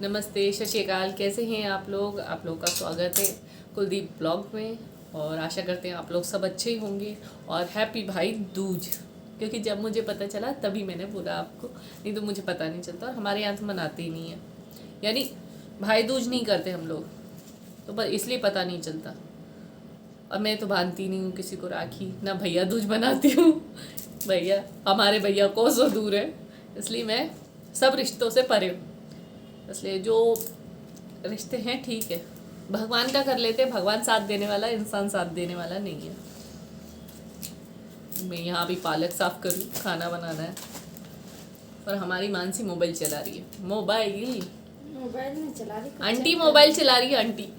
नमस्ते, सत श्री अकाल। कैसे हैं आप लोग का स्वागत है कुलदीप ब्लॉग में। और आशा करते हैं आप लोग सब अच्छे ही होंगे। और हैप्पी भाई दूज, क्योंकि जब मुझे पता चला तभी मैंने बोला आपको, नहीं तो मुझे पता नहीं चलता। और हमारे यहाँ तो मनाते ही नहीं है, यानी भाई दूज नहीं करते हम लोग, तो बस इसलिए पता नहीं चलता। और मैं तो बांधती नहीं हूँ किसी को राखी, ना भैया दूज बनाती हूँ। भैया, हमारे भैया कोसों दूर है, इसलिए मैं सब रिश्तों से परे हूँ। इसलिए जो रिश्ते हैं ठीक है, भगवान का कर लेते हैं। भगवान साथ देने वाला, इंसान साथ देने वाला नहीं है। मैं यहाँ अभी पालक साफ करूँ, खाना बनाना है। और हमारी मानसी मोबाइल चला रही है। मोबाइल नहीं चला रही, आंटी मोबाइल चला रही है। आंटी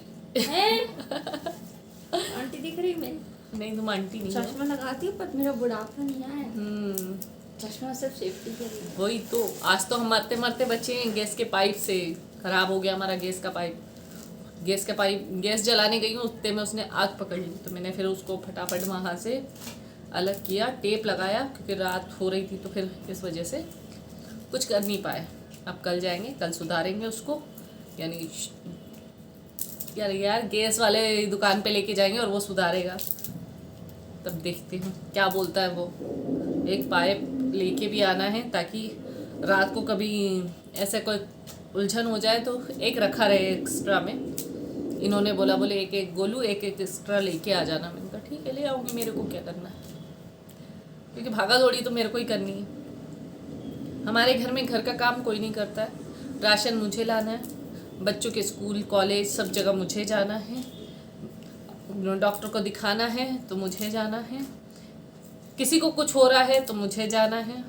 आंटी दिख रही मैं? नहीं, तुम आंटी नहीं चश्मा लगाती हूँ, पर मेरा बुढ़ापा नहीं आया। चश्मा सिर्फ सेफ्टी के लिए। वही तो, आज तो हम मरते मरते बचे हैं। गैस के पाइप से खराब हो गया हमारा गैस का पाइप। गैस जलाने गई हूँ, उतने में उसने आग पकड़ ली। तो मैंने फिर उसको फटाफट वहाँ से अलग किया, टेप लगाया, क्योंकि रात हो रही थी तो फिर इस वजह से कुछ कर नहीं पाए। अब कल जाएंगे, कल सुधारेंगे उसको। यानी यार गैस वाले दुकान पे लेके जाएंगे और वो सुधारेगा। तब देखते हैं क्या बोलता है वो। एक पाइप लेके भी आना है, ताकि रात को कभी ऐसे कोई उलझन हो जाए तो एक रखा रहे एक्स्ट्रा में। इन्होंने बोला, बोले एक एक गोलू एक एक एक्स्ट्रा लेके आ जाना। मैंने कहा ठीक है, ले आऊँगी, मेरे को क्या करना है, क्योंकि भागा दौड़ी तो मेरे को ही करनी है। हमारे घर में घर का काम कोई नहीं करता है। राशन मुझे लाना है, बच्चों के स्कूल कॉलेज सब जगह मुझे जाना है, डॉक्टर को दिखाना है तो मुझे जाना है, किसी को कुछ हो रहा है तो मुझे जाना है।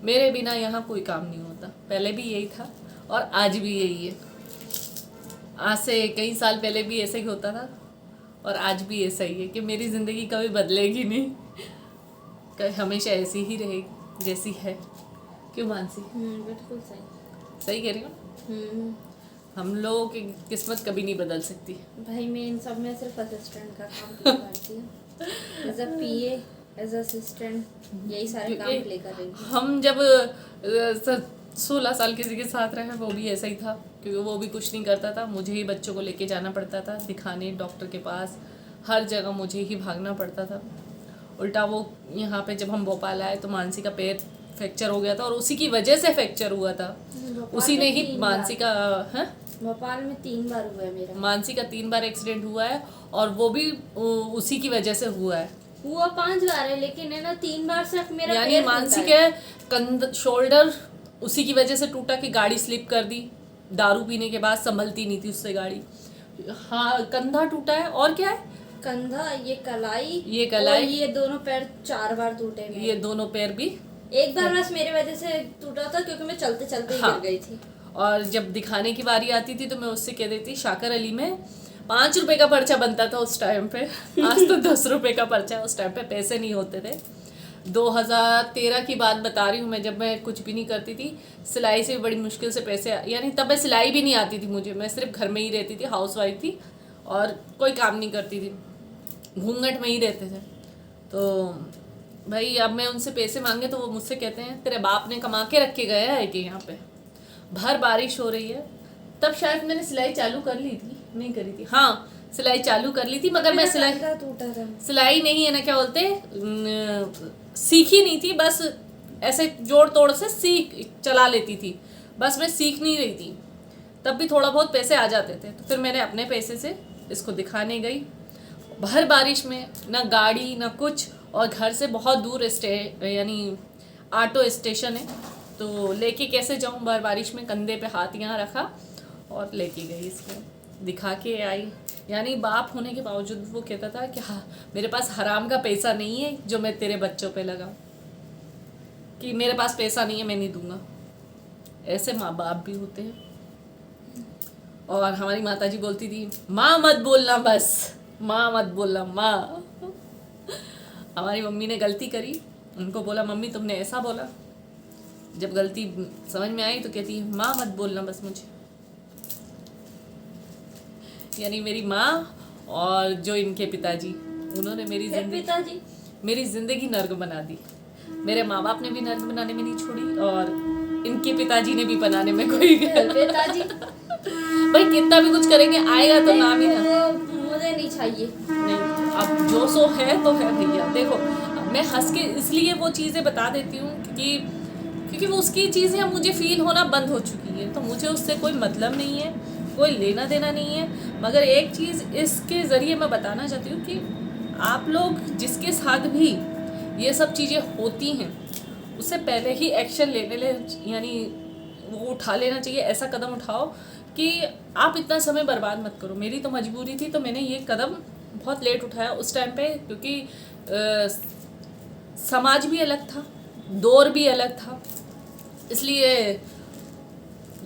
मेरे बिना यहाँ कोई काम नहीं होता। पहले भी यही था और आज भी यही है। आज से कई साल पहले भी ऐसा ही होता था और आज भी ऐसा ही है कि मेरी ज़िंदगी कभी बदलेगी नहीं, हमेशा ऐसी ही रहेगी जैसी है। क्यों मानसी? बिल्कुल सही कह रही हूँ। हम लोगों की किस्मत कभी नहीं बदल सकती। भाई मैं इन सब में सिर्फ असिस्टेंट का काम करती हूँ। As a PA, as assistant, यही सारे काम प्ले कर रही हूँ। हम जब 16 साल किसी के साथ रहे, वो भी ऐसा ही था, क्योंकि वो भी कुछ नहीं करता था। मुझे ही बच्चों को लेके जाना पड़ता था दिखाने, डॉक्टर के पास, हर जगह मुझे ही भागना पड़ता था। उल्टा वो यहाँ पे जब हम भोपाल आए तो मानसी का पैर फ्रैक्चर हो गया था, और उसी की वजह से फ्रैक्चर हुआ था। उसी ने ही मानसी का भोपाल में 3 बार हुआ है मेरा। मानसी का 3 बार एक्सीडेंट हुआ है, और वो भी उसी की वजह से हुआ है। हुआ 5 बार है, लेकिन है ना 3 बार सिर्फ मेरा यानी मानसी के शोल्डर उसी की वजह से टूटा कि गाड़ी स्लिप कर दी। दारू पीने के बाद संभलती नहीं थी उससे गाड़ी। हाँ, कंधा टूटा है। और क्या है? कंधा, ये कलाई, और ये दोनों पैर 4 बार टूटे। ये दोनों पैर भी एक बार बस मेरे वजह से टूटा था, क्योंकि मैं चलते चलते ही गिर गई थी। और जब दिखाने की बारी आती थी तो मैं उससे कह देती, शाकर अली में 5 रुपए का पर्चा बनता था उस टाइम पे। आज तो 10 रुपए का पर्चा। उस टाइम पे पैसे नहीं होते थे। 2013 की बात बता रही हूँ मैं, जब मैं कुछ भी नहीं करती थी। सिलाई से बड़ी मुश्किल से पैसे, यानी तब मैं सिलाई भी नहीं आती थी मुझे। मैं सिर्फ घर में ही रहती थी, हाउसवाइफ थी और कोई काम नहीं करती थी, घूंघट में ही रहते थे। तो भाई अब मैं उनसे पैसे मांगे तो वो मुझसे कहते हैं, तेरे बाप ने कमा के रख के गया है कि यहाँ पे भर बारिश हो रही है। तब शायद मैंने सिलाई चालू कर ली थी, नहीं करी थी, हाँ सिलाई चालू कर ली थी, मगर मैं सिलाई नहीं है ना, क्या बोलते, सीखी नहीं थी। बस ऐसे जोड़ तोड़ से चला लेती थी, बस मैं सीख नहीं रही थी। तब भी थोड़ा बहुत पैसे आ जाते थे। तो फिर मैंने अपने पैसे से इसको दिखाने गई, भर बारिश में, ना गाड़ी ना कुछ, और घर से बहुत दूर यानी ऑटो स्टेशन है, तो लेके कैसे जाऊँ भर बारिश में। कंधे पे हाथ यहाँ रखा और लेके गई, इसको दिखा के आई। यानी बाप होने के बावजूद वो कहता था कि हाँ, मेरे पास हराम का पैसा नहीं है जो मैं तेरे बच्चों पे लगा, कि मेरे पास पैसा नहीं है मैं नहीं दूंगा। ऐसे माँ बाप भी होते हैं। और हमारी माताजी बोलती थी, माँ मत बोलना, बस माँ मत बोलना, माँ। हमारी मम्मी ने गलती करी, उनको बोला, मम्मी तुमने ऐसा बोला। जब गलती समझ में आई तो कहती, माँ मत बोलना बस मुझे। यानी मेरी माँ और जो इनके पिताजी, उन्होंने मेरी जिंदगी नर्क बना दी। मेरे माँ बाप ने भी नर्क बनाने में नहीं छोड़ी, और इनके पिताजी ने भी बनाने में कोई पिताजी भाई कितना भी कुछ करेंगे आएगा तो नाम ही ना। वो मुझे नहीं चाहिए। नहीं, अब जो सो है तो है भैया। देखो मैं हंस के इसलिए वो चीज़ें बता देती हूँ क्योंकि वो उसकी चीज़ें अब मुझे फील होना बंद हो चुकी है, तो मुझे उससे कोई मतलब नहीं है, कोई लेना देना नहीं है। मगर एक चीज़ इसके ज़रिए मैं बताना चाहती हूँ कि आप लोग जिसके साथ भी ये सब चीज़ें होती हैं उससे पहले ही एक्शन यानी वो उठा लेना चाहिए। ऐसा कदम उठाओ कि आप इतना समय बर्बाद मत करो। मेरी तो मजबूरी थी, तो मैंने ये कदम बहुत लेट उठाया उस टाइम पे, क्योंकि समाज भी अलग था, दौर भी अलग था, इसलिए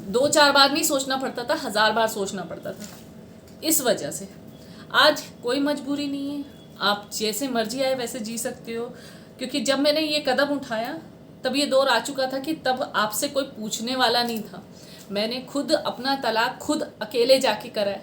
2-4 बार नहीं सोचना पड़ता था, 1000 बार सोचना पड़ता था। इस वजह से आज कोई मजबूरी नहीं है, आप जैसे मर्जी आए वैसे जी सकते हो। क्योंकि जब मैंने ये कदम उठाया तब ये दौर आ चुका था कि तब आपसे कोई पूछने वाला नहीं था। मैंने खुद अपना तलाक खुद अकेले जाके कराया,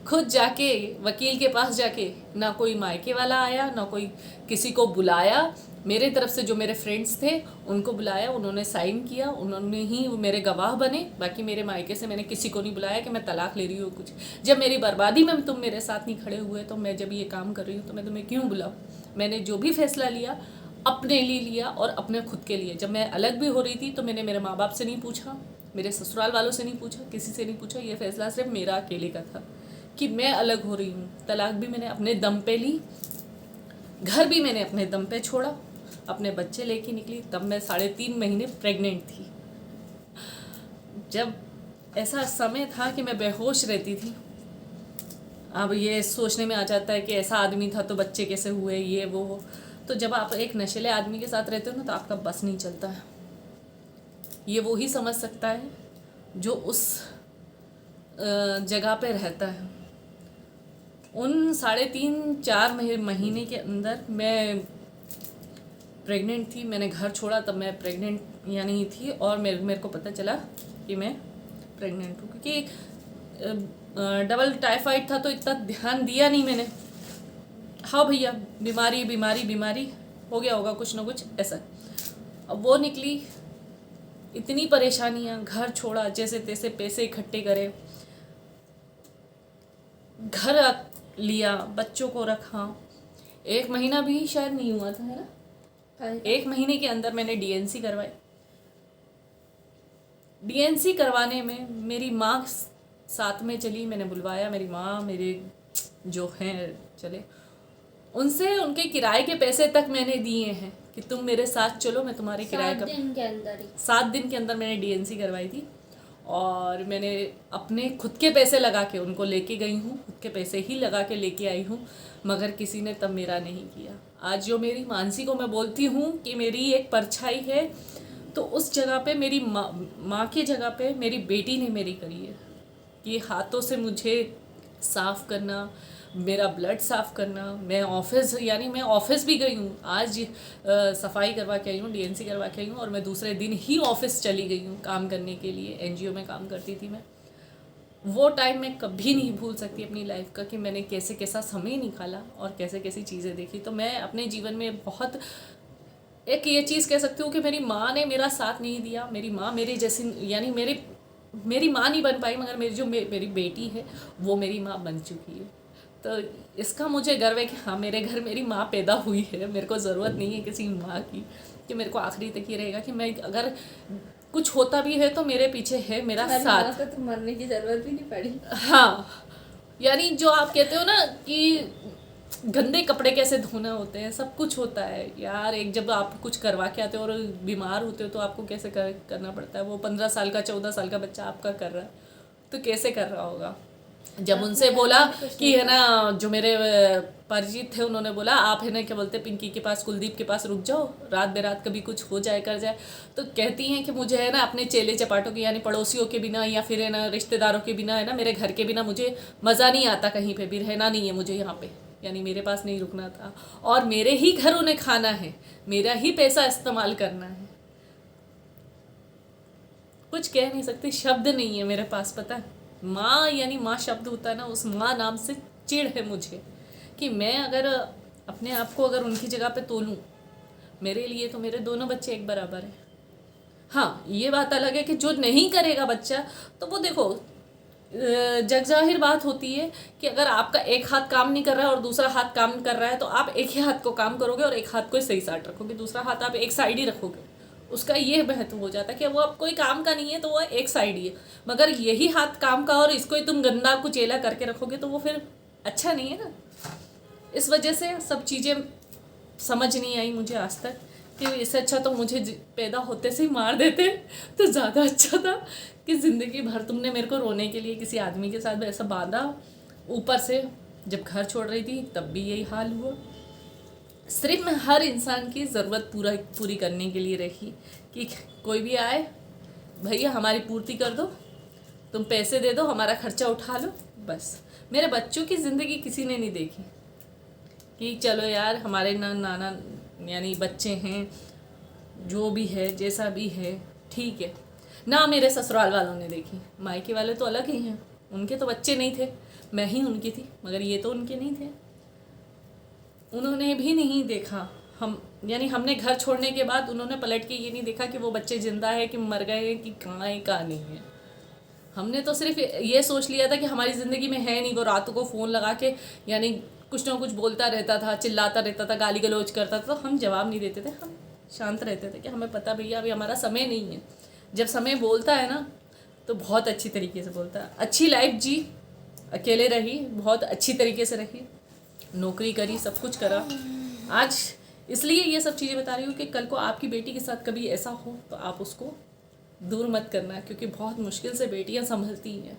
खुद जाके वकील के पास जाके, ना कोई मायके वाला आया ना कोई किसी को बुलाया। मेरे तरफ से जो मेरे फ्रेंड्स थे उनको बुलाया, उन्होंने साइन किया, उन्होंने ही मेरे गवाह बने। बाकी मेरे मायके से मैंने किसी को नहीं बुलाया कि मैं तलाक ले रही हूँ कुछ। जब मेरी बर्बादी में तुम मेरे साथ नहीं खड़े हुए तो मैं जब ये काम कर रही हूँ तो मैं तुम्हें क्यों बुलाऊँ। मैंने जो भी फैसला लिया अपने लिए लिया और अपने खुद के लिए। जब मैं अलग भी हो रही थी तो मैंने मेरे माँ बाप से नहीं पूछा, मेरे ससुराल वालों से नहीं पूछा, किसी से नहीं पूछा। ये फैसला सिर्फ मेरा अकेले का था कि मैं अलग हो रही हूँ। तलाक भी मैंने अपने दम पे ली, घर भी मैंने अपने दम पे छोड़ा, अपने बच्चे लेके निकली। तब मैं 3.5 महीने प्रेग्नेंट थी। जब ऐसा समय था कि मैं बेहोश रहती थी। अब ये सोचने में आ जाता है कि ऐसा आदमी था तो बच्चे कैसे हुए, ये वो। तो जब आप एक नशीले आदमी के साथ रहते हो ना तो आपका बस नहीं चलता है। ये वो ही समझ सकता है जो उस जगह पे रहता है। उन 3.5-4 महीने के अंदर मैं प्रेग्नेंट थी। मैंने घर छोड़ा तब मैं प्रेग्नेंट यानी थी, और मेरे को पता चला कि मैं प्रेग्नेंट हूँ। क्योंकि डबल टाइफाइड था तो इतना ध्यान दिया नहीं मैंने। हाँ भैया बीमारी बीमारी बीमारी हो गया होगा कुछ ना कुछ ऐसा। अब वो निकली, इतनी परेशानियाँ, घर छोड़ा, जैसे तैसे पैसे इकट्ठे करे, घर लिया, बच्चों को रखा। 1 महीना भी शायद नहीं हुआ था, है ना? 1 महीने के अंदर मैंने डीएनसी करवाई। डीएनसी करवाने में मेरी माँ साथ में चली। मैंने बुलवाया मेरी माँ, मेरे जो हैं चले, उनसे उनके किराए के पैसे तक मैंने दिए हैं कि तुम मेरे साथ चलो, मैं तुम्हारे किराए का 7 दिन के अंदर ही 7 दिन के अंदर मैंने डीएनसी करवाई थी। और मैंने अपने खुद के पैसे लगा के उनको लेके गई हूँ, खुद के पैसे ही लगा के लेके आई हूँ। मगर किसी ने तब मेरा नहीं किया। आज जो मेरी मानसी को मैं बोलती हूँ कि मेरी एक परछाई है, तो उस जगह पे मेरी माँ की जगह पे मेरी बेटी ने मेरी करी है। ये हाथों से मुझे साफ़ करना, मेरा ब्लड साफ़ करना। मैं ऑफिस भी गई हूँ आज, सफाई करवा के आई हूँ, डीएनसी करवा के आई हूँ, और मैं दूसरे दिन ही ऑफिस चली गई हूँ काम करने के लिए। एनजीओ में काम करती थी मैं। वो टाइम मैं कभी नहीं भूल सकती अपनी लाइफ का कि मैंने कैसे कैसा समय निकाला और कैसे कैसी चीज़ें देखी। तो मैं अपने जीवन में बहुत एक ये चीज़ कह सकती हूँ कि मेरी माँ ने मेरा साथ नहीं दिया। मेरी माँ मेरी जैसी यानी मेरी माँ नहीं बन पाई, मगर मेरी बेटी है वो मेरी माँ बन चुकी है। तो इसका मुझे गर्व है कि हाँ मेरे घर मेरी माँ पैदा हुई है। मेरे को ज़रूरत नहीं है किसी माँ की, कि मेरे को आखिरी तक ये रहेगा कि मैं अगर कुछ होता भी है तो मेरे पीछे है मेरा साथ। तो मरने की ज़रूरत भी नहीं पड़ी। हाँ, यानी जो आप कहते हो ना कि गंदे कपड़े कैसे धोने होते हैं, सब कुछ होता है यार। एक जब आप कुछ करवा के आते हो और बीमार होते हो तो आपको कैसे करना पड़ता है। वो 15 साल का 14 साल का बच्चा आपका कर रहा है तो कैसे कर रहा होगा। जब उनसे बोला कि है ना, जो मेरे परिचित थे उन्होंने बोला आप है ना क्या बोलते पिंकी के पास, कुलदीप के पास रुक जाओ, रात बेरात कभी कुछ हो जाए कर जाए। तो कहती हैं कि मुझे है ना अपने चेले चपाटों के यानी पड़ोसियों के बिना या फिर है ना रिश्तेदारों के बिना, है ना मेरे घर के बिना मुझे मज़ा नहीं आता, कहीं पे भी रहना नहीं है मुझे यहाँ पे, यानी मेरे पास नहीं रुकना था। और मेरे ही घर उन्हें खाना है, मेरा ही पैसा इस्तेमाल करना है। कुछ कह नहीं सकती, शब्द नहीं है मेरे पास। पता है माँ यानी माँ शब्द होता है ना, उस माँ नाम से चिढ़ है मुझे कि मैं अगर अपने आप को अगर उनकी जगह पे तोलूँ, मेरे लिए तो मेरे दोनों बच्चे एक बराबर हैं। हाँ ये बात अलग है कि जो नहीं करेगा बच्चा तो वो देखो जग जाहिर बात होती है कि अगर आपका एक हाथ काम नहीं कर रहा है और दूसरा हाथ काम कर रहा है तो आप एक ही हाथ को काम करोगे और एक हाथ को सही साइड रखोगे, दूसरा हाथ आप एक साइड ही रखोगे। उसका ये महत्व हो जाता है कि वो अब कोई काम का नहीं है तो वो एक साइड ही है। मगर यही हाथ काम का और इसको ही तुम गंदा कुचेला करके रखोगे तो वो फिर अच्छा नहीं है ना। इस वजह से सब चीज़ें समझ नहीं आई मुझे आज तक कि इससे अच्छा तो मुझे पैदा होते से ही मार देते तो ज़्यादा अच्छा था कि ज़िंदगी भर तुमने मेरे को रोने के लिए किसी आदमी के साथ ऐसा बांधा। ऊपर से जब घर छोड़ रही थी तब भी यही हाल हुआ। सिर्फ मैं हर इंसान की ज़रूरत पूरी करने के लिए रखी कि कोई भी आए भैया हमारी पूर्ति कर दो, तुम पैसे दे दो, हमारा खर्चा उठा लो, बस। मेरे बच्चों की ज़िंदगी किसी ने नहीं देखी कि चलो यार हमारे नाना यानी बच्चे हैं, जो भी है जैसा भी है ठीक है ना। मेरे ससुराल वालों ने देखी, मायके वाले तो अलग ही हैं, उनके तो बच्चे नहीं थे, मैं ही उनकी थी, मगर ये तो उनके नहीं थे, उन्होंने भी नहीं देखा। हम यानी हमने घर छोड़ने के बाद उन्होंने पलट के ये नहीं देखा कि वो बच्चे जिंदा है कि मर गए हैं कि कहाँ है कहाँ नहीं है। हमने तो सिर्फ ये सोच लिया था कि हमारी ज़िंदगी में है नहीं। वो रातों को फ़ोन लगा के यानी कुछ ना कुछ बोलता रहता था, चिल्लाता रहता था, गाली गलौज करता था, तो हम जवाब नहीं देते थे, हम शांत रहते थे कि हमें पता भैया अभी हमारा समय नहीं है। जब समय बोलता है ना तो बहुत अच्छी तरीके से बोलता है। अच्छी लाइफ जी, अकेले रही, बहुत अच्छी तरीके से रही, नौकरी करी, सब कुछ करा। आज इसलिए ये सब चीज़ें बता रही हूँ कि कल को आपकी बेटी के साथ कभी ऐसा हो तो आप उसको दूर मत करना, क्योंकि बहुत मुश्किल से बेटियाँ संभलती हैं।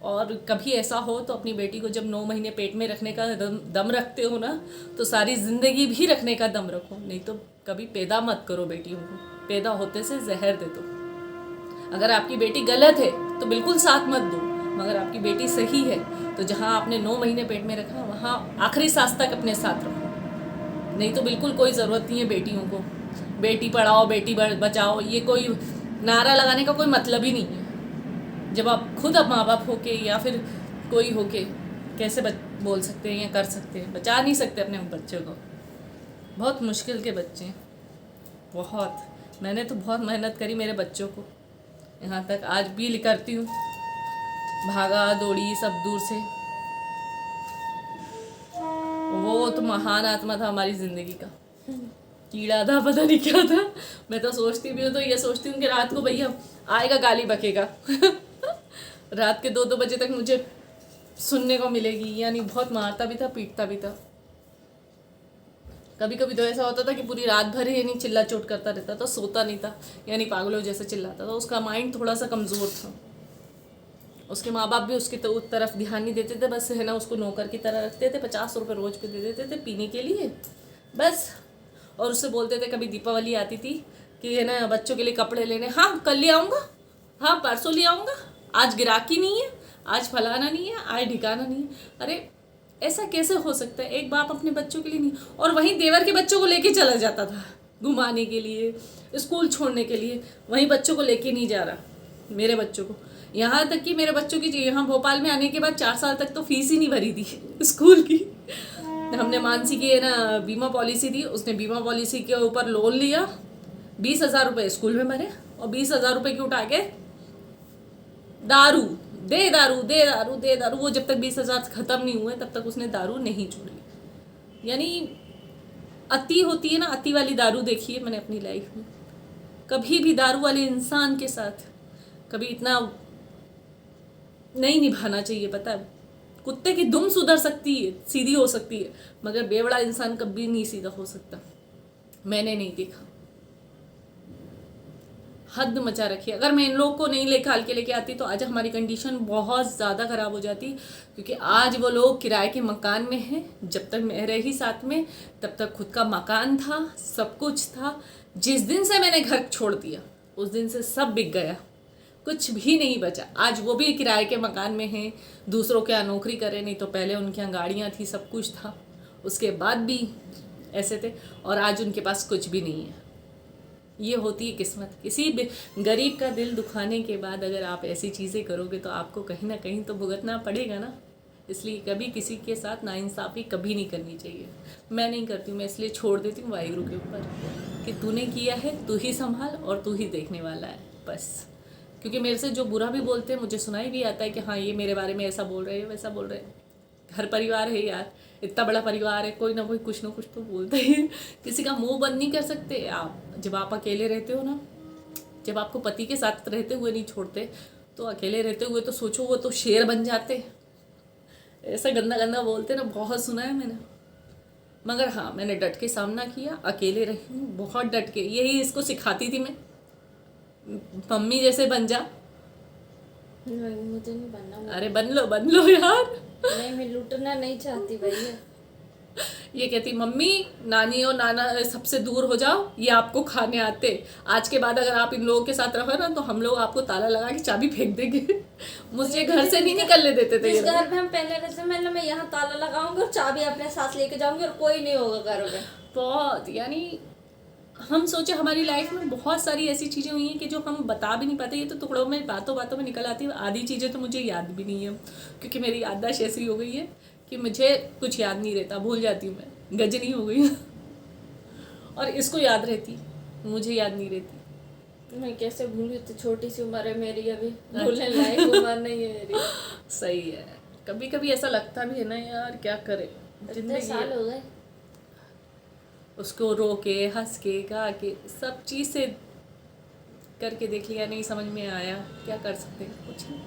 और कभी ऐसा हो तो अपनी बेटी को जब 9 महीने पेट में रखने का दम रखते हो ना तो सारी ज़िंदगी भी रखने का दम रखो, नहीं तो कभी पैदा मत करो बेटियों को, पैदा होते से जहर दे दो। अगर आपकी बेटी गलत है तो बिल्कुल साथ मत दो, मगर आपकी बेटी सही है तो जहाँ आपने 9 महीने पेट में रखा वहाँ आखिरी सांस तक अपने साथ रखो। नहीं तो बिल्कुल कोई ज़रूरत नहीं है बेटियों को। बेटी पढ़ाओ बेटी बचाओ ये कोई नारा लगाने का कोई मतलब ही नहीं है। जब आप खुद अब माँ बाप होके या फिर कोई होके कैसे बोल सकते हैं या कर सकते हैं, बचा नहीं सकते अपने बच्चों को। बहुत मुश्किल के बच्चे हैं, बहुत। मैंने तो बहुत मेहनत करी मेरे बच्चों को, यहाँ तक आज भी करती हूँ, भागा दौड़ी सब दूर से। वो तो महान आत्मा था हमारी ज़िंदगी का, कीड़ा था पता नहीं क्या था। मैं तो सोचती भी हूँ तो ये सोचती हूँ कि रात को भैया आएगा गाली बकेगा रात के 2-2 बजे तक मुझे सुनने को मिलेगी। यानी बहुत मारता भी था पीटता भी था। कभी कभी तो ऐसा होता था कि पूरी रात भर ही नहीं चिल्ला चोट करता रहता था, सोता नहीं था, यानी पागलों जैसे चिल्लाता था। उसका माइंड थोड़ा सा कमज़ोर था। उसके माँ बाप भी उसकी तरफ ध्यान नहीं देते थे, बस है ना उसको नौकर की तरह रखते थे। 50 रुपये रोज़ पे दे देते थे पीने के लिए बस। और उससे बोलते थे, कभी दीपावली आती थी कि है ना बच्चों के लिए कपड़े लेने, हाँ कल ले आऊँगा, हाँ परसों ले आऊँगा, आज गिराकी नहीं है, आज फलाना नहीं है, आज ठिकाना नहीं है। अरे ऐसा कैसे हो सकता है? एक बाप अपने बच्चों के लिए नहीं, और वहीं देवर के बच्चों को लेके चला जाता था घुमाने के लिए, स्कूल छोड़ने के लिए, वहीं बच्चों को लेके नहीं जा रहा मेरे बच्चों को। यहाँ तक कि मेरे बच्चों की यहाँ भोपाल में आने के बाद 4 साल तक तो फीस ही नहीं भरी थी स्कूल की। हमने मानसी की है ना बीमा पॉलिसी थी, उसने बीमा पॉलिसी के ऊपर लोन लिया, 20,000 रुपये स्कूल में भरे और 20,000 रुपये की उठा के दारू दे दारू दे दारू दे दारू। वो जब तक 20,000 ख़त्म नहीं हुए तब तक उसने दारू नहीं छोड़ी। यानी अति होती है ना, अति वाली दारू देखी है मैंने अपनी लाइफ में। कभी भी दारू वाले इंसान के साथ कभी इतना नहीं निभाना चाहिए। पता है, कुत्ते की दुम सुधर सकती है, सीधी हो सकती है, मगर बेवड़ा इंसान कभी नहीं सीधा हो सकता। मैंने नहीं देखा। हद मचा रखी है। अगर मैं इन लोगों को नहीं लेके आती तो आज हमारी कंडीशन बहुत ज़्यादा ख़राब हो जाती, क्योंकि आज वो लोग किराए के मकान में हैं। जब तक मैं रही साथ में तब तक खुद का मकान था, सब कुछ था। जिस दिन से मैंने घर छोड़ दिया उस दिन से सब बिक गया, कुछ भी नहीं बचा। आज वो भी किराए के मकान में हैं, दूसरों के यहाँ नौकरी करे, नहीं तो पहले उनके यहाँ गाड़ियाँ थी, सब कुछ था, उसके बाद भी ऐसे थे, और आज उनके पास कुछ भी नहीं है। ये होती है किस्मत। किसी गरीब का दिल दुखाने के बाद अगर आप ऐसी चीज़ें करोगे तो आपको कहीं ना कहीं तो भुगतना पड़ेगा ना। इसलिए कभी किसी के साथ नाइंसाफ़ी कभी नहीं करनी चाहिए। मैं नहीं करती हूँ, मैं इसलिए छोड़ देती हूँ वाहिगुरु के ऊपर कि तूने किया है, तू ही संभाल और तू ही देखने वाला है। बस क्योंकि मेरे से जो बुरा भी बोलते हैं मुझे सुनाई भी आता है कि हाँ ये मेरे बारे में ऐसा बोल रहे हैं वैसा बोल रहे हैं। घर परिवार है यार, इतना बड़ा परिवार है, कोई ना कोई कुछ ना कुछ तो बोलता ही है। किसी का मुंह बंद नहीं कर सकते आप। जब आप अकेले रहते हो ना, जब आपको पति के साथ रहते हुए नहीं छोड़ते, तो अकेले रहते हुए तो सोचो वो तो शेर बन जाते। ऐसा गंदा गंदा बोलते ना, बहुत सुना है मैंने। मगर हाँ, मैंने डट के सामना किया, अकेले रही हूँ बहुत डट के। यही इसको सिखाती थी मैं, मम्मी जैसे बन जा। मुझे नहीं बनना। अरे बन लो यार। नहीं, मैं लूटना नहीं चाहती भैया। ये कहती मम्मी नानी और नाना सबसे दूर हो जाओ, ये आपको खाने आते। आज के बाद अगर आप इन लोगों के साथ रहो ना तो हम लोग आपको ताला लगा के चाबी फेंक देंगे। मुझे घर से नहीं निकलने देते थे। इस घर में हम पहले रहते, मैं यहाँ ताला लगाऊंगी और चाबी अपने साथ लेके जाऊंगी और कोई नहीं होगा घर में। बहुत, यानी हम सोचे हमारी लाइफ में बहुत सारी ऐसी चीज़ें हुई हैं कि जो हम बता भी नहीं पाते। ये तो टुकड़ों में बातों बातों में निकल आती है। आधी चीज़ें तो मुझे याद भी नहीं है, क्योंकि मेरी याददाश्त ऐसी हो गई है कि मुझे कुछ याद नहीं रहता, भूल जाती हूँ मैं, गजनी हो गई। और इसको याद रहती, मुझे याद नहीं रहती। मैं कैसे भूल गई, तो छोटी सी उम्र है मेरी, अभी भूलने लायक उम्र नहीं है मेरी। सही है, कभी कभी ऐसा लगता भी है ना यार, क्या करे, इतने साल हो गए। उसको रो के हंस के गा के सब चीज़ से करके देख लिया, नहीं समझ में आया, क्या कर सकते हैं, कुछ नहीं।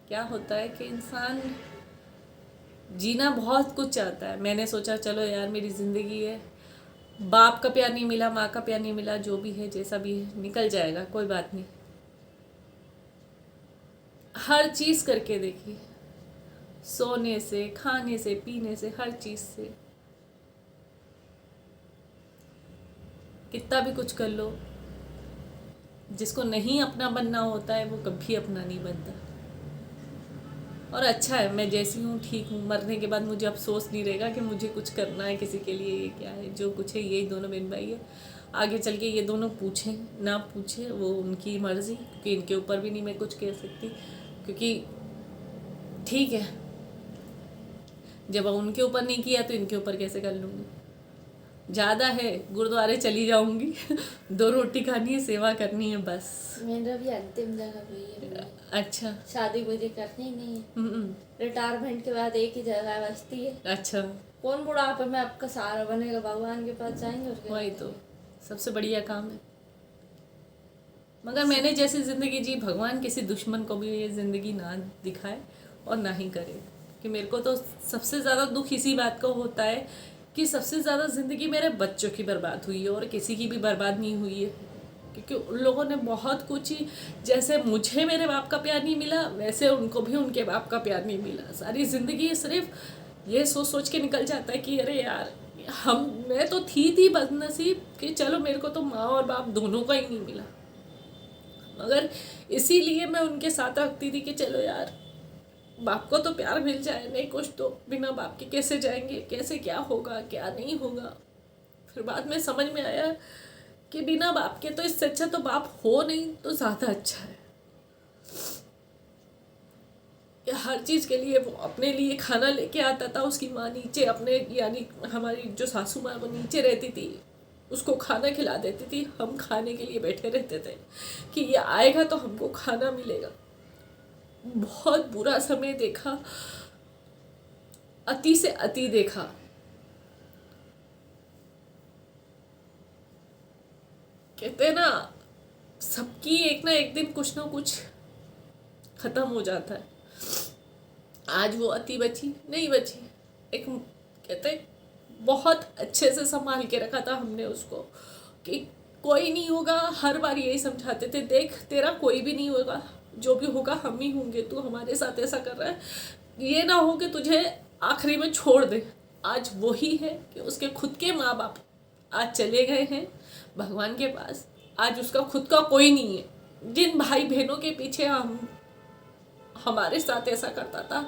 क्या होता है कि इंसान जीना बहुत कुछ चाहता है। मैंने सोचा चलो यार मेरी ज़िंदगी है, बाप का प्यार नहीं मिला, माँ का प्यार नहीं मिला, जो भी है जैसा भी है निकल जाएगा, कोई बात नहीं। हर चीज़ करके देखी, सोने से, खाने से, पीने से, हर चीज़ से। कितना भी कुछ कर लो, जिसको नहीं अपना बनना होता है वो कभी अपना नहीं बनता। और अच्छा है मैं जैसी हूँ ठीक हूँ। मरने के बाद मुझे अफसोस नहीं रहेगा कि मुझे कुछ करना है किसी के लिए। ये क्या है, जो कुछ है यही दोनों बहन भाई है। आगे चल के ये दोनों पूछें ना पूछें वो उनकी मर्ज़ी, क्योंकि इनके ऊपर भी नहीं मैं कुछ कह सकती। क्योंकि ठीक है, जब उनके ऊपर नहीं किया तो इनके ऊपर कैसे कर लूँगी। ज़्यादा है गुरुद्वारे चली जाऊंगी। 2 रोटी खानी है, सेवा करनी है बस। मेरा भी अंतिम जगह पे ही है। अच्छा, शादी मुझे करनी ही नहीं है। रिटायरमेंट के बाद एक ही जगह बचती है। अच्छा, कौन बुढ़ापे में आपका सहारा बनेगा, भगवान के पास जाएंगे और क्या वही करेंगे? तो सबसे बढ़िया काम है। मगर मैंने जैसी ज़िंदगी जी, भगवान किसी दुश्मन को भी ये ज़िंदगी ना दिखाए और ना ही करे। कि मेरे को तो सबसे ज़्यादा दुख इसी बात का होता है कि सबसे ज़्यादा ज़िंदगी मेरे बच्चों की बर्बाद हुई है और किसी की भी बर्बाद नहीं हुई है। क्योंकि उन लोगों ने बहुत कुछ ही, जैसे मुझे मेरे बाप का प्यार नहीं मिला वैसे उनको भी उनके बाप का प्यार नहीं मिला। सारी ज़िंदगी सिर्फ ये सोच सोच के निकल जाता है कि अरे यार मैं तो थी बदनसीब कि चलो मेरे को तो माँ और बाप दोनों का ही नहीं मिला। मगर इसीलिए मैं उनके साथ रखती थी कि चलो यार बाप को तो प्यार मिल जाए, नहीं कुछ तो बिना बाप के कैसे जाएंगे, कैसे क्या होगा क्या नहीं होगा। फिर बाद में समझ में आया कि बिना बाप के तो इससे अच्छा तो बाप हो नहीं तो ज़्यादा अच्छा है। कि हर चीज़ के लिए वो अपने लिए खाना लेके आता था, उसकी माँ नीचे अपने, यानी हमारी जो सासू माँ वो नीचे रहती थी, उसको खाना खिला देती थी। हम खाने के लिए बैठे रहते थे कि ये आएगा तो हमको खाना मिलेगा। बहुत बुरा समय देखा, अति से अति देखा। कहते ना सबकी एक ना एक दिन कुछ ना कुछ खत्म हो जाता है। आज वो अति बची नहीं बची, एक कहते बहुत अच्छे से संभाल के रखा था हमने उसको कि कोई नहीं होगा। हर बार यही समझाते थे, देख तेरा कोई भी नहीं होगा, जो भी होगा हम ही होंगे, तू हमारे साथ ऐसा कर रहा है, ये ना हो कि तुझे आखिरी में छोड़ दे। आज वही है कि उसके खुद के माँ बाप आज चले गए हैं भगवान के पास। आज उसका खुद का कोई नहीं है। जिन भाई बहनों के पीछे हमारे साथ ऐसा करता था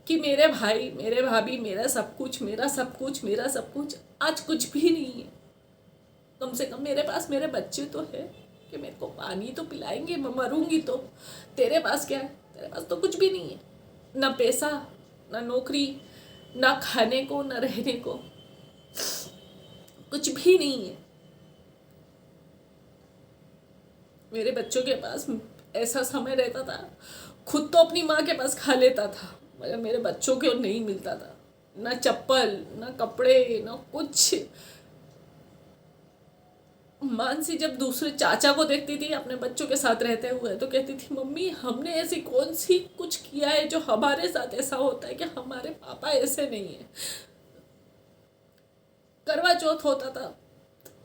कि मेरे भाई मेरे भाभी मेरा सब कुछ मेरा सब कुछ मेरा सब कुछ, आज कुछ भी नहीं है। कम से कम मेरे पास मेरे बच्चे तो है कि मेरे को पानी तो पिलाएंगे, मैं मरूंगी तो। तेरे पास क्या है? तेरे पास तो कुछ भी नहीं है, ना पैसा ना नौकरी ना खाने को ना रहने को, कुछ भी नहीं है। मेरे बच्चों के पास ऐसा समय रहता था, खुद तो अपनी माँ के पास खा लेता था मगर मेरे बच्चों को नहीं मिलता था, ना चप्पल ना कपड़े ना कुछ। मानसी जब दूसरे चाचा को देखती थी अपने बच्चों के साथ रहते हुए तो कहती थी मम्मी हमने ऐसी कौन सी कुछ किया है जो हमारे साथ ऐसा होता है कि हमारे पापा ऐसे नहीं है। करवा चौथ होता था,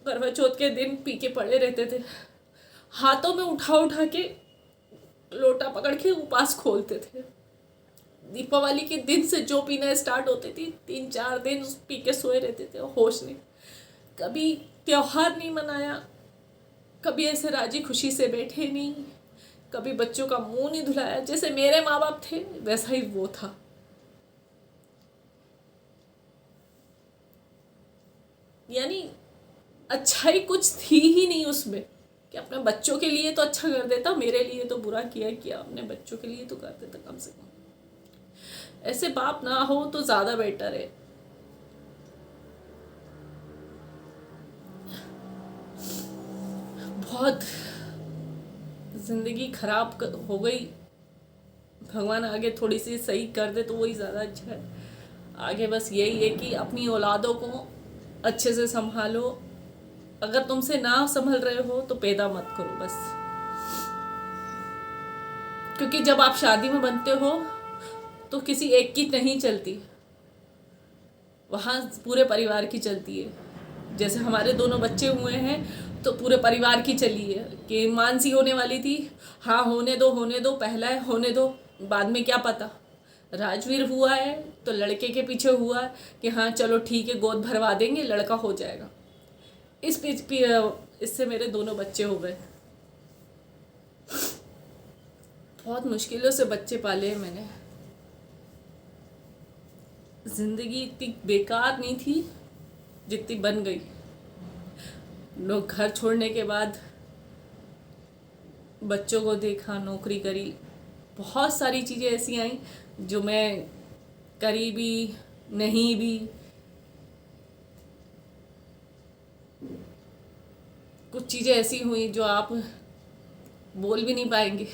करवा चौथ के दिन पी के पड़े रहते थे, हाथों में उठा उठा के लोटा पकड़ के उपास खोलते थे। दीपावली के दिन से जो पीना स्टार्ट होती थी 3-4 दिन पी के सोए रहते थे, होश नहीं। कभी त्योहार नहीं मनाया, कभी ऐसे राजी खुशी से बैठे नहीं, कभी बच्चों का मुंह नहीं धुलाया। जैसे मेरे माँ बाप थे वैसा ही वो था। यानी अच्छाई कुछ थी ही नहीं उसमें कि अपने बच्चों के लिए तो अच्छा कर देता, मेरे लिए तो बुरा किया, अपने बच्चों के लिए तो कर देता कम से कम। ऐसे बाप ना हो तो ज़्यादा बेटर है। बहुत ज़िंदगी खराब हो गई, भगवान आगे थोड़ी सी सही कर दे तो वही ज़्यादा अच्छा है। आगे बस यही है कि अपनी औलादों को अच्छे से संभालो, अगर तुमसे ना संभल रहे हो तो पैदा मत करो बस। क्योंकि जब आप शादी में बनते हो तो किसी एक की नहीं चलती, वहाँ पूरे परिवार की चलती है। जैसे हमारे दोनों बच्चे हुए हैं तो पूरे परिवार की चली है कि मानसी होने वाली थी, हाँ होने दो पहला है होने दो, बाद में क्या पता। राजवीर हुआ है तो लड़के के पीछे हुआ है कि हाँ चलो ठीक है गोद भरवा देंगे लड़का हो जाएगा। इससे मेरे दोनों बच्चे हो गए। बहुत मुश्किलों से बच्चे पाले हैं मैंने। जिंदगी इतनी बेकार नहीं थी जितनी बन गई। लोग घर छोड़ने के बाद बच्चों को देखा, नौकरी करी, बहुत सारी चीज़ें ऐसी आई जो मैं करी भी नहीं भी। कुछ चीज़ें ऐसी हुई जो आप बोल भी नहीं पाएंगे।